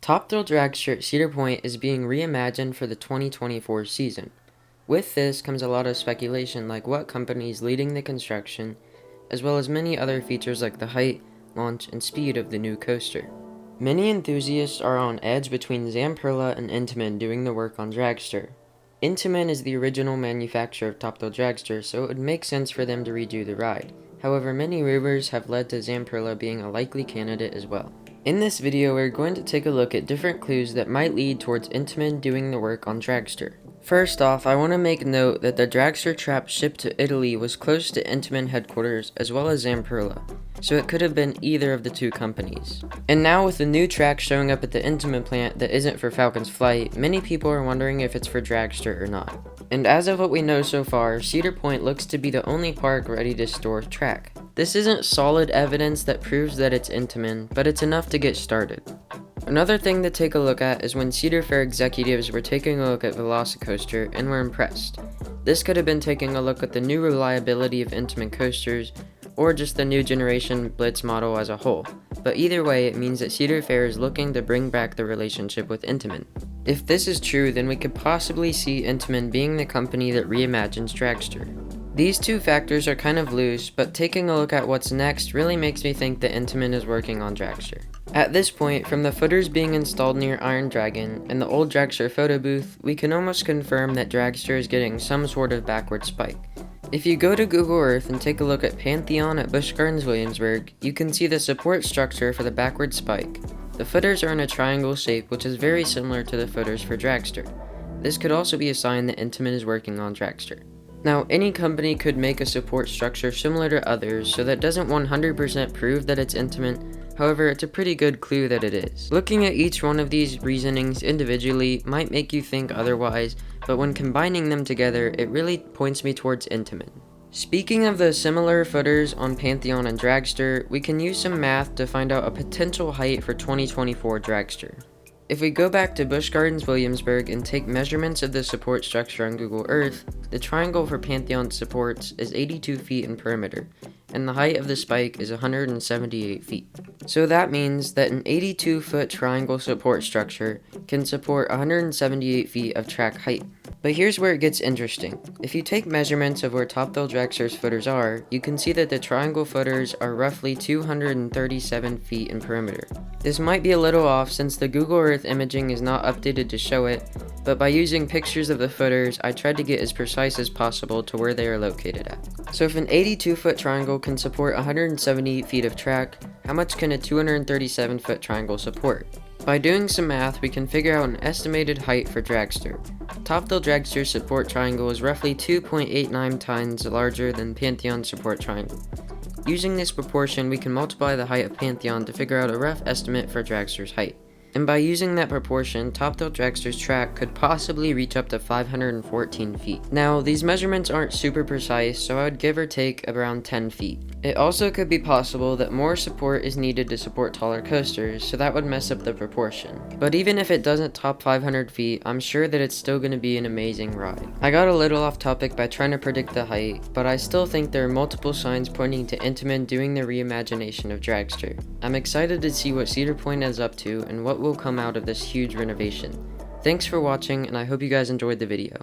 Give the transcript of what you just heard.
Top Thrill Dragster at Cedar Point is being reimagined for the 2024 season. With this comes a lot of speculation like what company is leading the construction, as well as many other features like the height, launch, and speed of the new coaster. Many enthusiasts are on edge between Zamperla and Intamin doing the work on Dragster. Intamin is the original manufacturer of Top Thrill Dragster, so it would make sense for them to redo the ride. However, many rumors have led to Zamperla being a likely candidate as well. In this video, we're going to take a look at different clues that might lead towards Intamin doing the work on Dragster. First off, I want to make note that the Dragster trap shipped to Italy was close to Intamin headquarters as well as Zamperla, so it could have been either of the two companies. And now with the new track showing up at the Intamin plant that isn't for Falcon's flight, many people are wondering if it's for Dragster or not. And as of what we know so far, Cedar Point looks to be the only park ready to store track. This isn't solid evidence that proves that it's Intamin, but it's enough to get started. Another thing to take a look at is when Cedar Fair executives were taking a look at Velocicoaster and were impressed. This could have been taking a look at the new reliability of Intamin coasters, or just the new generation Blitz model as a whole, but either way it means that Cedar Fair is looking to bring back the relationship with Intamin. If this is true, then we could possibly see Intamin being the company that reimagines Dragster. These two factors are kind of loose, but taking a look at what's next really makes me think that Intamin is working on Dragster. At this point, from the footers being installed near Iron Dragon and the old Dragster photo booth, we can almost confirm that Dragster is getting some sort of backward spike. If you go to Google Earth and take a look at Pantheon at Busch Gardens Williamsburg, you can see the support structure for the backward spike. The footers are in a triangle shape, which is very similar to the footers for Dragster. This could also be a sign that Intamin is working on Dragster. Now, any company could make a support structure similar to others, so that doesn't 100% prove that it's Intamin. However, it's a pretty good clue that it is. Looking at each one of these reasonings individually might make you think otherwise, but when combining them together, it really points me towards Intamin. Speaking of the similar footers on Pantheon and Dragster, we can use some math to find out a potential height for 2024 Dragster. If we go back to Busch Gardens Williamsburg and take measurements of the support structure on Google Earth, the triangle for Pantheon supports is 82 feet in perimeter, and the height of the spike is 178 feet. So that means that an 82-foot triangle support structure can support 178 feet of track height. But here's where it gets interesting. If you take measurements of where Top Thrill Dragster's footers are, you can see that the triangle footers are roughly 237 feet in perimeter. This might be a little off since the Google Earth imaging is not updated to show it, but by using pictures of the footers, I tried to get as precise as possible to where they are located at. So if an 82-foot triangle can support 170 feet of track, how much can a 237-foot triangle support? By doing some math, we can figure out an estimated height for Dragster. Top Thrill Dragster's support triangle is roughly 2.89 times larger than Pantheon's support triangle. Using this proportion, we can multiply the height of Pantheon to figure out a rough estimate for Dragster's height. And by using that proportion, Top Thrill Dragster's track could possibly reach up to 514 feet. Now, these measurements aren't super precise, so I would give or take around 10 feet. It also could be possible that more support is needed to support taller coasters, so that would mess up the proportion. But even if it doesn't top 500 feet, I'm sure that it's still going to be an amazing ride. I got a little off topic by trying to predict the height, but I still think there are multiple signs pointing to Intamin doing the reimagination of Dragster. I'm excited to see what Cedar Point is up to and what will come out of this huge renovation. Thanks for watching, and I hope you guys enjoyed the video.